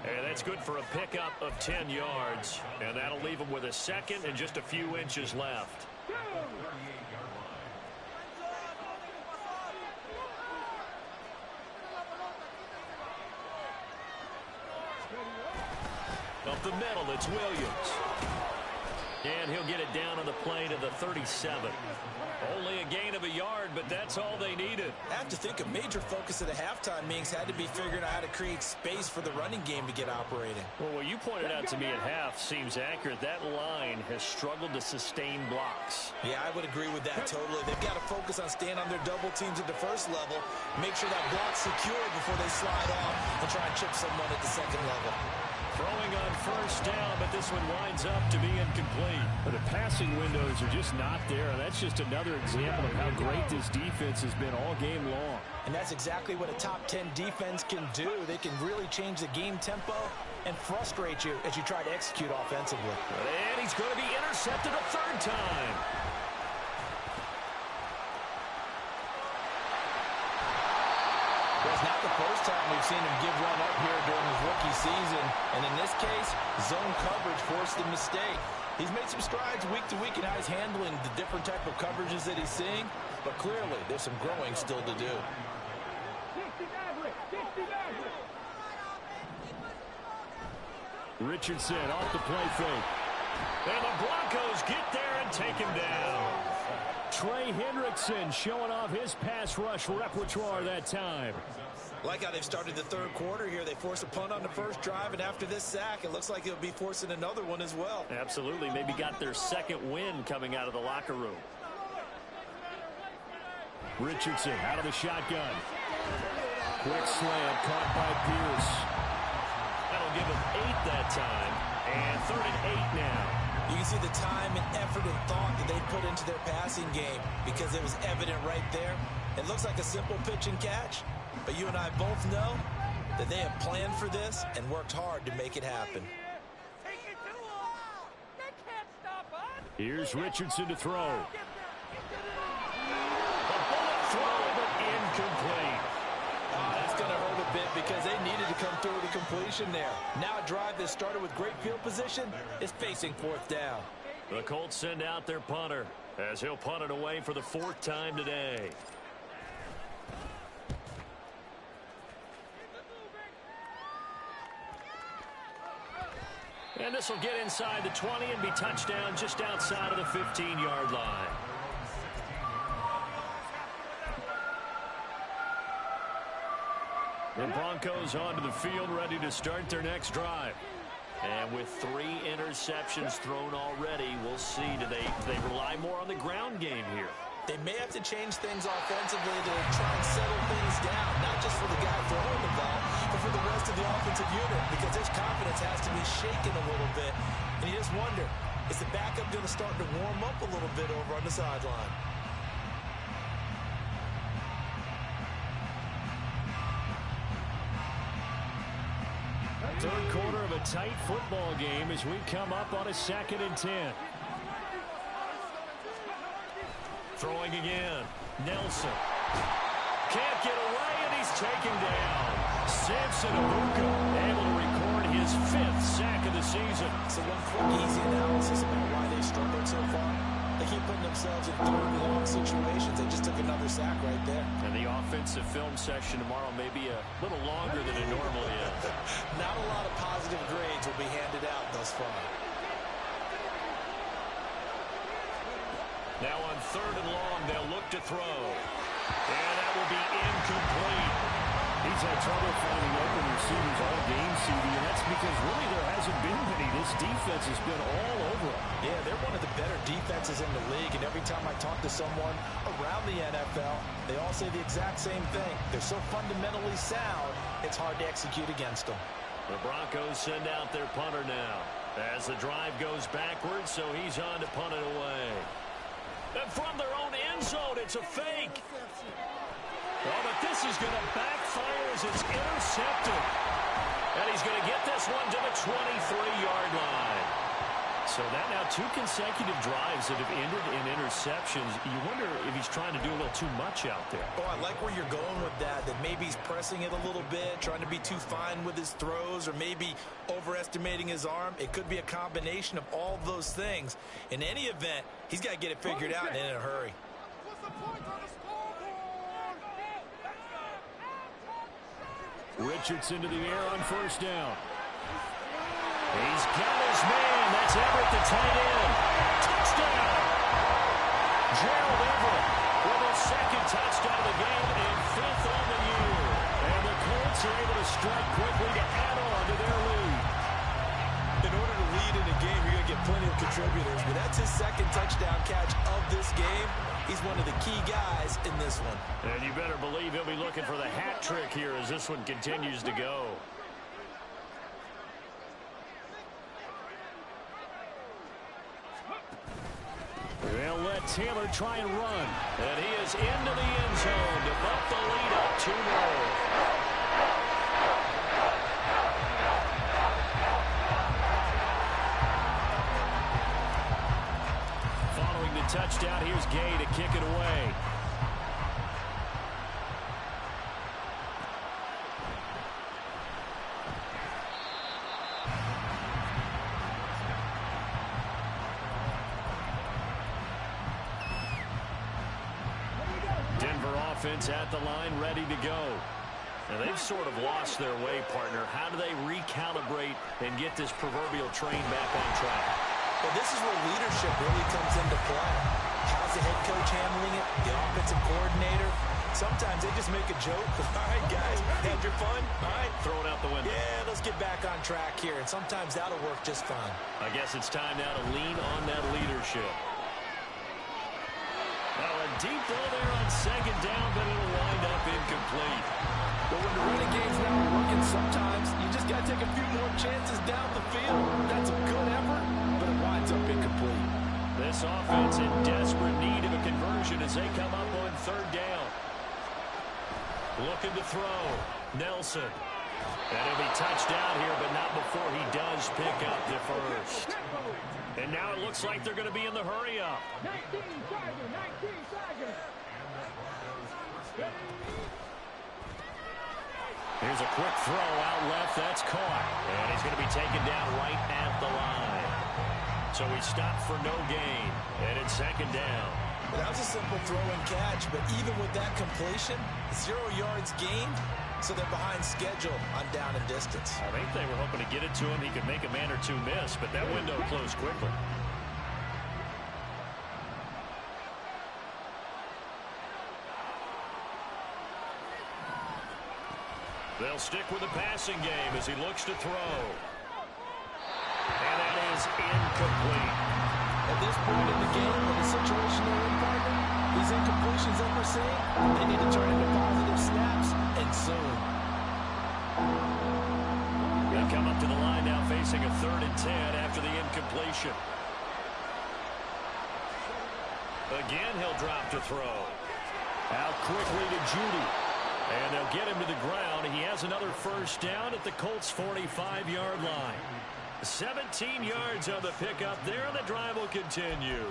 And that's good for a pickup of 10 yards. And that'll leave him with a second and just a few inches left. Up the middle, it's Williams. And he'll get it down on the play to the 37. Only a gain of a yard, but that's all they needed.
I have to think a major focus of the halftime meetings had to be figuring out how to create space for the running game to get operating.
Well, what you pointed out to me at half seems accurate. That line has struggled to sustain blocks.
Yeah, I would agree with that totally. They've got to focus on staying on their double teams at the first level, make sure that block's secure before they slide off and try and chip someone at the second level.
Throwing on first down, but this one winds up to be incomplete. But the passing windows are just not there. And that's just another example of how great this defense has been all game long.
And that's exactly what a top 10 defense can do. They can really change the game tempo and frustrate you as you try to execute offensively.
And he's going to be intercepted a third time.
It's not the first time we've seen him give one up here during his rookie season. And in this case, zone coverage forced the mistake. He's made some strides week to week in how he's handling the different type of coverages that he's seeing. But clearly, there's some growing still to do.
Richardson off the play fake. And the Broncos get there and take him down. Trey Hendrickson showing off his pass rush repertoire that time.
Like how they've started the third quarter here. They forced a punt on the first drive, and after this sack, it looks like they'll be forcing another one as well.
Absolutely. Maybe got their second win coming out of the locker room. Richardson out of the shotgun. Quick slam caught by Pierce. That'll give him 8 that time. And 3rd and 8 now.
You can see the time and effort and thought that they put into their passing game because it was evident right there. It looks like a simple pitch and catch, but you and I both know that they have planned for this and worked hard to make it happen.
Here's Richardson to throw. A bullet throw, but incomplete.
That's going to hurt a bit because they needed to come through with a completion there. Now a drive that started with great field position is facing 4th down.
The Colts send out their punter as he'll punt it away for the 4th time today. And this will get inside the 20 and be touchdown just outside of the 15-yard line. The Broncos onto the field ready to start their next drive. And with 3 interceptions thrown already, we'll see. Do they rely more on the ground game here?
They may have to change things offensively to try and settle things down, not just for the guy throwing the ball, but for the rest of the offensive unit, because his confidence has to be shaken a little bit. And you just wonder, is the backup going to start to warm up a little bit over on the sideline?
Third quarter of a tight football game as we come up on a 2nd and 10. Throwing again. Nelson. Can't get away, and he's taken down. Samson Abuka able to record his 5th sack of the season.
So one quick, easy analysis about why they struggled so far. They keep putting themselves in 3rd and long situations. They just took another sack right there.
And the offensive film session tomorrow may be a little longer than it normally is.
Not a lot of positive grades will be handed out thus far.
Now on 3rd and long, they'll look to throw. And that will be incomplete.
He's had trouble finding open receivers all game, CD, and that's because really there hasn't been many. This defense has been all over him.
Yeah, they're one of the better defenses in the league, and every time I talk to someone around the NFL, they all say the exact same thing. They're so fundamentally sound, it's hard to execute against them.
The Broncos send out their punter now as the drive goes backwards, so he's on to punt it away. And from their own end zone, it's a fake. Oh, but this is going to backfire as it's intercepted. And he's going to get this one to the 23-yard line. So that now 2 consecutive drives that have ended in interceptions. You wonder if he's trying to do a little too much out there.
Oh, I like where you're going with that maybe he's pressing it a little bit, trying to be too fine with his throws, or maybe overestimating his arm. It could be a combination of all of those things. In any event, he's got to get it figured out and in a hurry.
Richardson to the air on 1st down.
He's got his man. That's Everett, the tight end. Touchdown! Gerald Everett with his 2nd touchdown of the game and 5th on the year. And the Colts are able to strike quickly to add on to their lead.
In order to lead in a game, you're going to get plenty of contributors, but that's his 2nd touchdown catch of this game. He's one of the key guys in this one.
And you better believe he'll be looking for the hat trick here as this one continues to go.
They'll let Taylor try and run.
And he is into the end zone to bump the lead up 2-0. Touchdown. Here's Gay to kick it away. Denver offense at the line, ready to go. Now they've sort of lost their way, partner. How do they recalibrate and get this proverbial train back on track?
Well, this is where leadership really comes into play. How's the head coach handling it? The offensive coordinator? Sometimes they just make a joke. All right, guys, had your fun? All right.
Throw it out the window.
Yeah, let's get back on track here. And sometimes that'll work just fine.
I guess it's time now to lean on that leadership. Now a deep ball there on 2nd down, but it'll wind up incomplete.
But when the running game's not working, sometimes you just got to take a few more chances down the field. That's a good effort, but it winds up incomplete.
This offense in desperate need of a conversion as they come up on 3rd down. Looking to throw. Nelson. And he'll be touched down here, but not before he does pick up the 1st. And now it looks like they're going to be in the hurry-up.
19 seconds.
Here's a quick throw out left. That's caught. And he's going to be taken down right at the line. So he stopped for no gain. And it's 2nd down.
That was a simple throw and catch, but even with that completion, 0 yards gained, so they're behind schedule on down and distance.
I think they were hoping to get it to him. He could make a man or two miss, but that window closed quickly. They'll stick with the passing game as he looks to throw. And that is incomplete.
At this point in the game, in the situation they're in, partner, these incompletions that we're seeing, they need to turn into positive snaps, and soon.
They come up to the line now facing a 3rd and 10 after the incompletion. Again, he'll drop to throw. Out quickly to Judy. And they'll get him to the ground. He has another first down at the Colts' 45-yard line. 17 yards on the pickup there, and the drive will continue.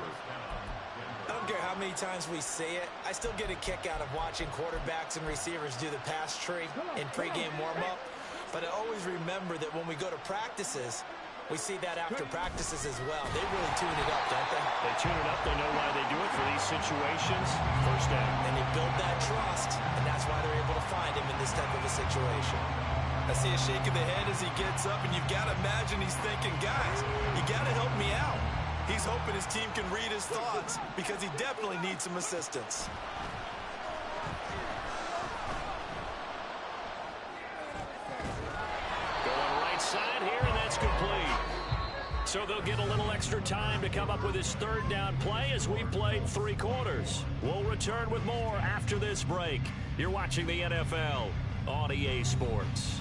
I don't care how many times we say it, I still get a kick out of watching quarterbacks and receivers do the pass tree in pregame warm-up. But I always remember that when we go to practices, we see that after practices as well. They really tune it up, don't they?
They tune it up. They know why they do it for these situations. First down.
And they build that trust, and that's why they're able to find him in this type of a situation. I see a shake of the head as he gets up, and you've got to imagine he's thinking, guys, you got to help me out. He's hoping his team can read his thoughts because he definitely needs some assistance.
Going right side here, and that's complete. So they'll get a little extra time to come up with his 3rd down play as we played 3 quarters. We'll return with more after this break. You're watching the NFL on EA Sports.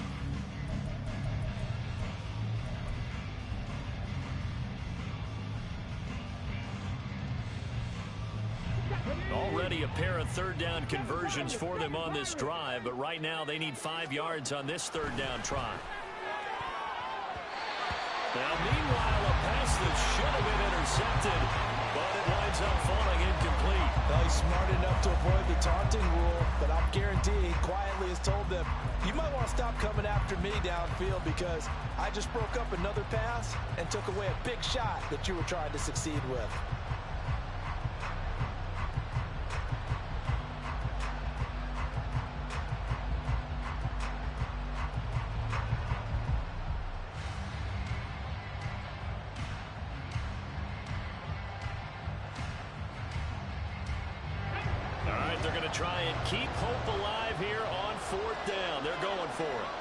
Already a pair of 3rd down conversions for them on this drive, but right now they need 5 yards on this 3rd down try. Now, meanwhile, a pass that should have been intercepted, but it winds up falling incomplete.
Well, he's smart enough to avoid the taunting rule, but I'm guaranteed quietly has told them, you might want to stop coming after me downfield because I just broke up another pass and took away a big shot that you were trying to succeed with.
They're going to try and keep hope alive here on 4th down. They're going for it.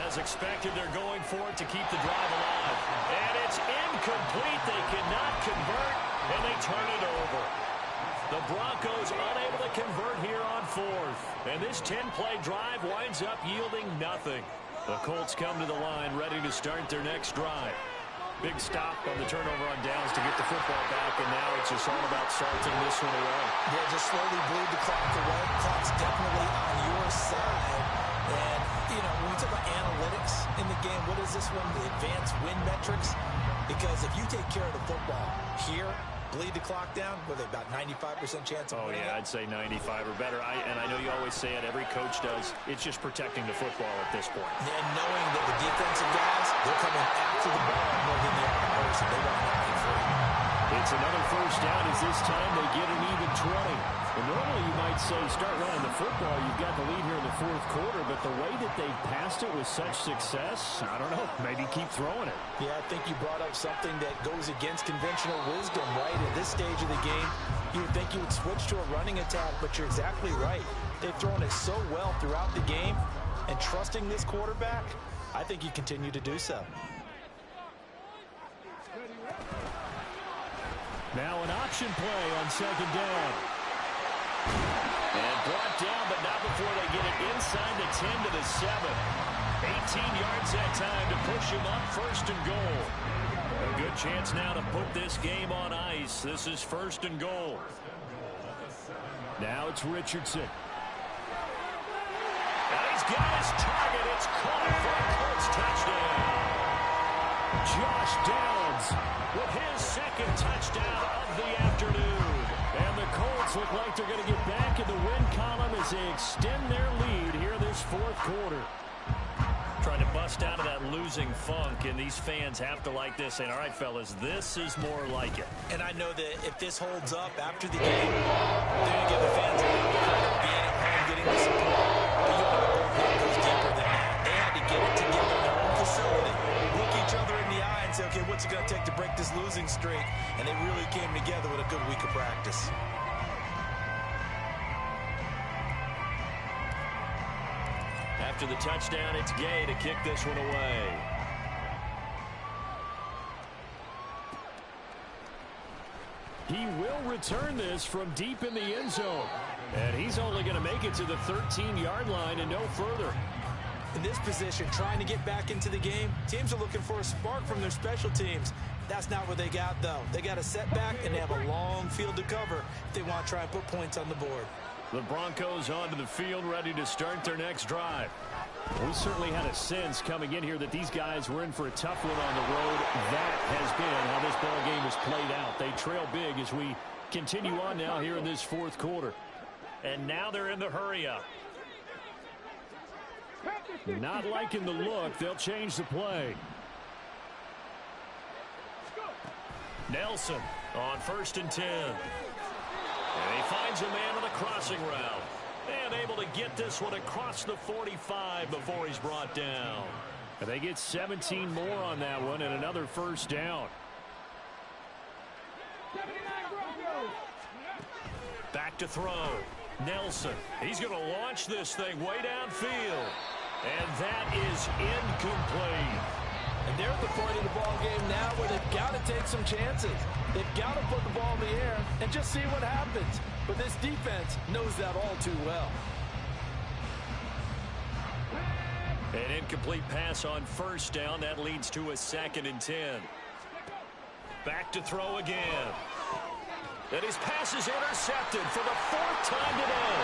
As expected, they're going for it to keep the drive alive. And it's incomplete. They cannot convert, and they turn it over. The Broncos unable to convert here on 4th. And this 10-play drive winds up yielding nothing. The Colts come to the line ready to start their next drive. Big stop on the turnover on downs to get the football back, and now it's just all about salting this one away.
Yeah, just slowly bleed the clock away. The clock's definitely on your side. And, you know, when we talk about analytics in the game, what is this one? The advanced win metrics? Because if you take care of the football here, bleed the clock down, with about 95% chance of winning.
Yeah, I'd say 95 or better. And I know you always say it, every coach does. It's just protecting the football at this point.
And knowing that the defensive guys, they're coming after the ball more than the other person. They want nothing free.
It's another first down as this time they get an even 20. And normally you might say start running the football. You've got the lead here in the 4th quarter, but the way that they passed it with such success, I don't know, maybe keep throwing it.
Yeah, I think you brought up something that goes against conventional wisdom, right? At this stage of the game, you would think you would switch to a running attack, but you're exactly right. They've thrown it so well throughout the game, and trusting this quarterback, I think you continue to do so.
Now an option play on 2nd down.
And brought down, but not before they get it inside the 10 to the 7. 18 yards that time to push him up 1st and goal. A good chance now to put this game on ice. This is 1st and goal.
Now it's Richardson.
And he's got his target. It's caught for a Colts touchdown. Josh Downs with his 2nd touchdown of the afternoon. And the Colts look like they're going to get back in the win column as they extend their lead here this 4th quarter. Trying to bust out of that losing funk, and these fans have to like this. Saying, all right, fellas, this is more like it.
And I know that if this holds up after the game, they're going to give the fans a lot of credit being at home, getting the support. But you want to go that goes deeper than that. They had to get it together in their own facility, look each other in the eye and say, okay, what's it going to take to break this losing streak? And they really came together with a good week of practice.
After the touchdown, it's Gay to kick this one away. He'll return this from deep in the end zone. And he's only going to make it to the 13-yard line and no further.
In this position, trying to get back into the game, teams are looking for a spark from their special teams. That's not what they got, though. They got a setback, and they have a long field to cover if they want to try and put points on the board.
The Broncos onto the field, ready to start their next drive. We certainly had a sense coming in here that these guys were in for a tough one on the road. That has been how this ball game has played out. They trail big as we continue on now here in this fourth quarter. And now they're in the hurry-up. Not liking the look. They'll change the play. Nelson on 1st and 10. And he finds a man on the crossing route. And able to get this one across the 45 before he's brought down. And they get 17 more on that one and another first down. Back to throw. Nelson. He's going to launch this thing way downfield. And that is incomplete.
And they're at the point of the ball game now where they've got to take some chances. They've got to put the ball in the air and just see what happens. But this defense knows that all too well.
An incomplete pass on 1st down. That leads to a 2nd and 10. Back to throw again. And his pass is intercepted for the 4th time today.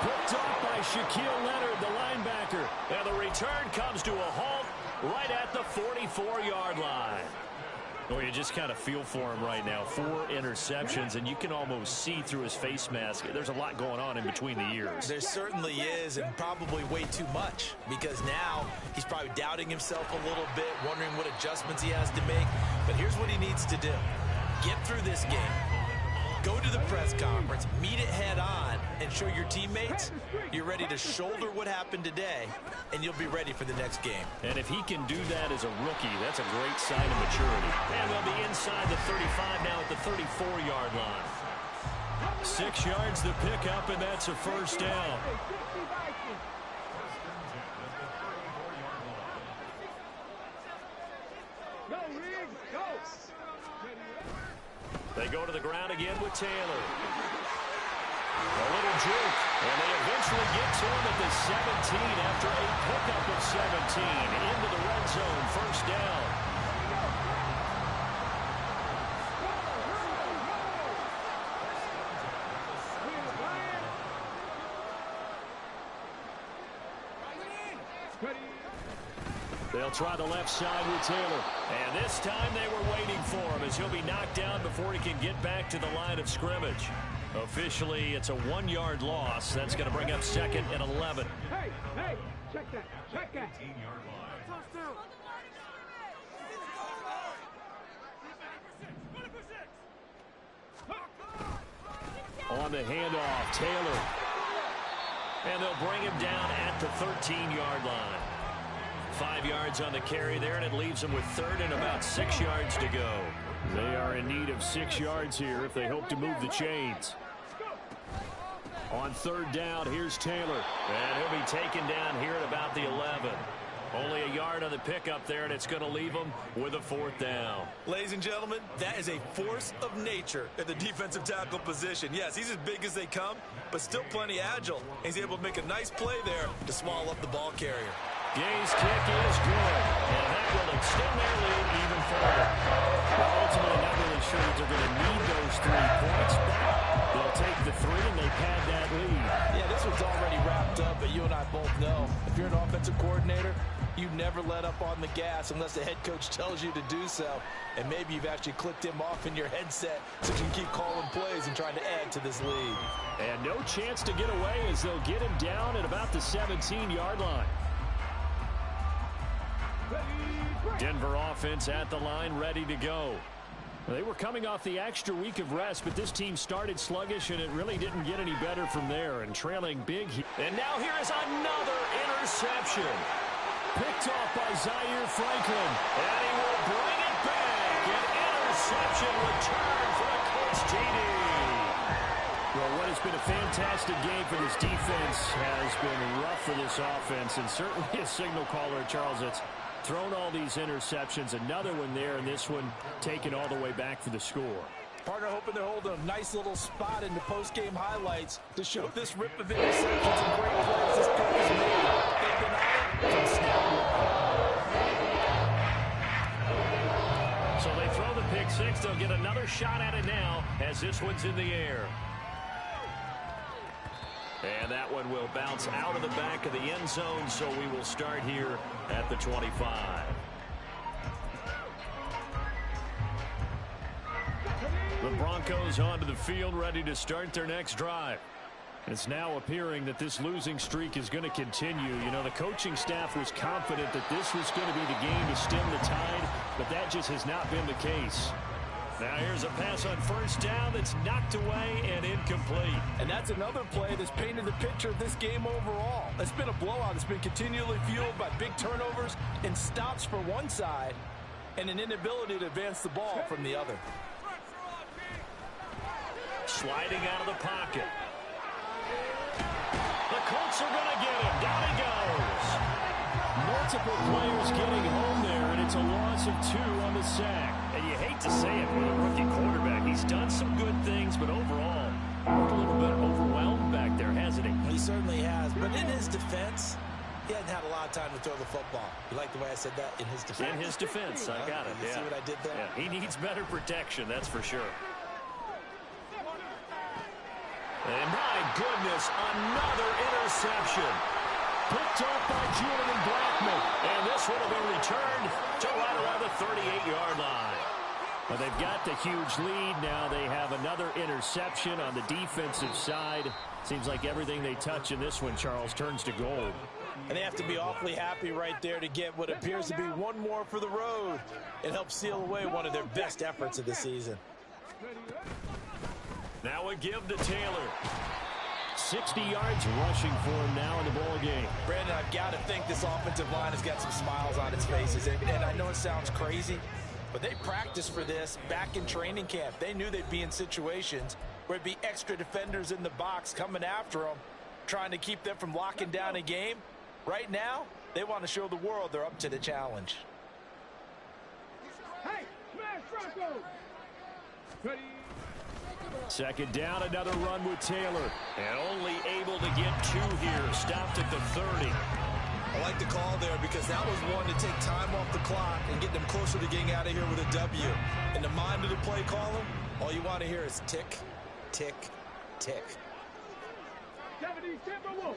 Picked off by Shaquille Leonard, the linebacker. And the return comes to a halt right at the 44-yard line. Well, you just kind of feel for him right now. 4 interceptions, and you can almost see through his face mask. There's a lot going on in between the ears.
There certainly is, and probably way too much, because now he's probably doubting himself a little bit, wondering what adjustments he has to make. But here's what he needs to do. Get through this game. Go to the press conference, meet it head on, and show your teammates you're ready to shoulder what happened today, and you'll be ready for the next game.
And if he can do that as a rookie, that's a great sign of maturity. And they'll be inside the 35 now at the 34-yard line. 6 yards to pick up, and that's a first down. They go to the ground again with Taylor. A little juke, and they eventually get to him at the 17 after a pickup of 17 into the red zone. First down. They'll try the left side with Taylor. And this time they were waiting for him as he'll be knocked down before he can get back to the line of scrimmage. Officially, it's a 1-yard loss. That's going to bring up 2nd and 11.
Hey, check that, check that.
On the handoff, Taylor. And they'll bring him down at the 13-yard line. 5 yards on the carry there, and it leaves them with 3rd and about 6 yards to go. They are in need of 6 yards here if they hope to move the chains. On 3rd down, here's Taylor. And he'll be taken down here at about the 11. Only a yard on the pickup there, and it's going to leave them with a 4th down.
Ladies and gentlemen, that is a force of nature at the defensive tackle position. Yes, he's as big as they come, but still plenty agile. He's able to make a nice play there to swallow up the ball carrier.
Gay's kick is good, and that will extend their lead even further. Well, ultimately, not really sure that they're going to need those 3 points, but they'll take the 3 and they pad that lead.
Yeah, this one's already wrapped up, but you and I both know if you're an offensive coordinator, you never let up on the gas unless the head coach tells you to do so. And maybe you've actually clicked him off in your headset so you can keep calling plays and trying to add to this lead.
And no chance to get away as they'll get him down at about the 17-yard line. Denver offense at the line, ready to go. They were coming off the extra week of rest, but this team started sluggish, and it really didn't get any better from there, and trailing big. And now here is another interception. Picked off by Zaire Franklin, and he will bring it back. An interception return for a Colts TD. Well, what has been a fantastic game for this defense has been rough for this offense, and certainly a signal caller, Charles, that's thrown all these interceptions. Another one there, and this one taken all the way back for the score.
Partner hoping they're holding a nice little spot in the post-game highlights to show this rip of interceptions and great plays this group has made. They've been on it from snap one.
So they throw the pick six. They'll get another shot at it now as this one's in the air. And that one will bounce out of the back of the end zone, so we will start here at the 25. The Broncos onto the field, ready to start their next drive. It's now appearing that this losing streak is going to continue. You know, the coaching staff was confident that this was going to be the game to stem the tide, but that just has not been the case. Now here's a pass on first down that's knocked away and incomplete.
And that's another play that's painted the picture of this game overall. It's been a blowout. It's been continually fueled by big turnovers and stops for one side and an inability to advance the ball from the other.
Sliding out of the pocket. The Colts are going to get him. Down he goes. Multiple players getting home there, and it's a loss of 2 on the sack. And you hate to say it with a rookie quarterback. He's done some good things, but overall, a little bit overwhelmed back there, hasn't he?
He certainly has, but in his defense, he hasn't had a lot of time to throw the football. You like the way I said that? In his defense.
In his defense, I got it.
You see what I did there?
Yeah, he needs better protection, that's for sure. And my goodness, another interception. Picked up by Julian Blackmon. And this one will be returned to right around the 38-yard line. Well, they've got the huge lead. Now they have another interception on the defensive side. Seems like everything they touch in this one, Charles, turns to gold.
And they have to be awfully happy right there to get what appears to be one more for the road. It helps seal away one of their best efforts of the season.
Now a give to Taylor. 60 yards rushing for him now in the ball game.
Brandon, I've got to think this offensive line has got some smiles on its faces. And I know it sounds crazy, but they practiced for this back in training camp. They knew they'd be in situations where it'd be extra defenders in the box coming after them, trying to keep them from locking down a game. Right now, they want to show the world they're up to the challenge.
Hey, smash Bronco! Ready?
Second down, another run with Taylor. And only able to get 2 here. Stopped at the 30.
I like the call there because that was one to take time off the clock and get them closer to getting out of here with a W. In the mind of the play caller, all you want to hear is tick, tick, tick.
70 Timberwolves.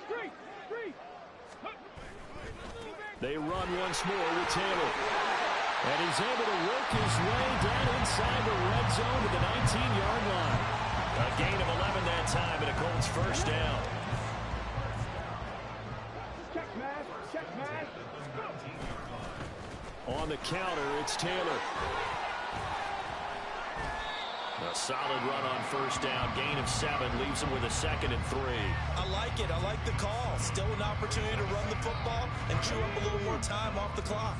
Straight.
They run once more with Taylor. And he's able to work his way down inside the red zone to the 19-yard line. A gain of 11 that time, and a Colts first down.
Check man.
On the counter, it's Taylor. A solid run on first down. Gain of 7 leaves him with a 2nd and 3.
I like it. I like the call. Still an opportunity to run the football and chew up a little more time off the clock.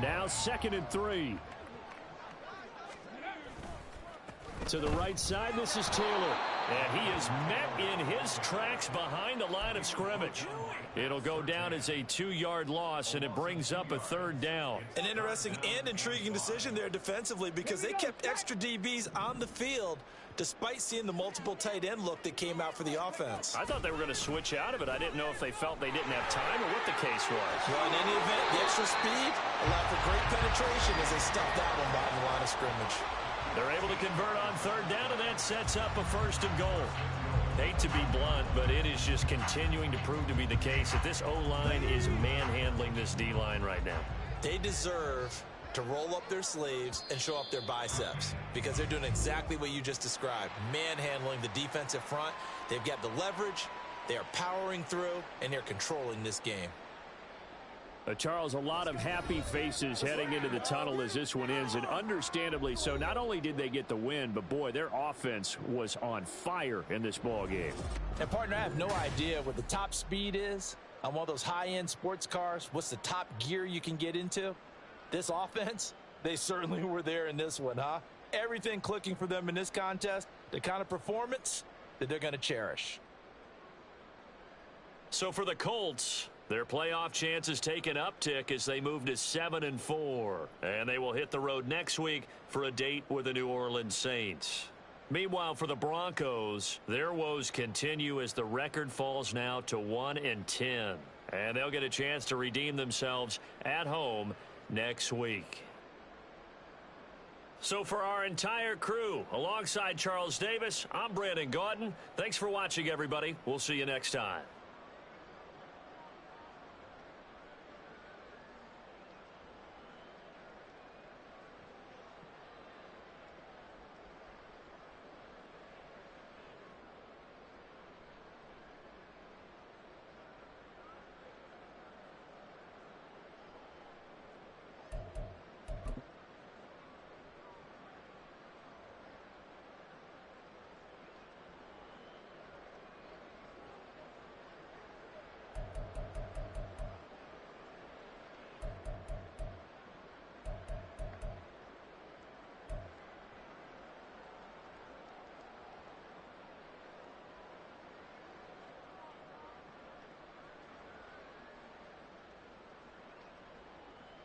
Now 2nd and 3. To the right side, this is Taylor. And he is met in his tracks behind the line of scrimmage. It'll go down as a 2-yard loss, and it brings up a 3rd down.
An interesting and intriguing decision there defensively because they kept extra DBs on the field despite seeing the multiple tight end look that came out for the offense.
I thought they were going to switch out of it. I didn't know if they felt they didn't have time or what the case was.
Well, in any event, the extra speed allowed for great penetration as they stuffed that one behind the line of scrimmage.
They're able to convert on 3rd down, and that sets up a 1st and goal. Hate to be blunt, but it is just continuing to prove to be the case that this O-line is manhandling this D-line right now.
They deserve to roll up their sleeves and show up their biceps because they're doing exactly what you just described, manhandling the defensive front. They've got the leverage, they are powering through, and they're controlling this game.
Charles, a lot of happy faces heading into the tunnel as this one ends, and understandably so. Not only did they get the win, but boy, their offense was on fire in this ball game.
And partner, I have no idea what the top speed is on one of those high-end sports cars. What's the top gear you can get into? This offense, they certainly were there in this one, huh? Everything clicking for them in this contest, the kind of performance that they're going to cherish.
So for the Colts, Their playoff chances take an uptick as they move to 7-4. And they will hit the road next week for a date with the New Orleans Saints. Meanwhile, for the Broncos, their woes continue as the record falls now to 1-10. And they'll get a chance to redeem themselves at home next week. So for our entire crew, alongside Charles Davis, I'm Brandon Gaudin. Thanks for watching, everybody. We'll see you next time.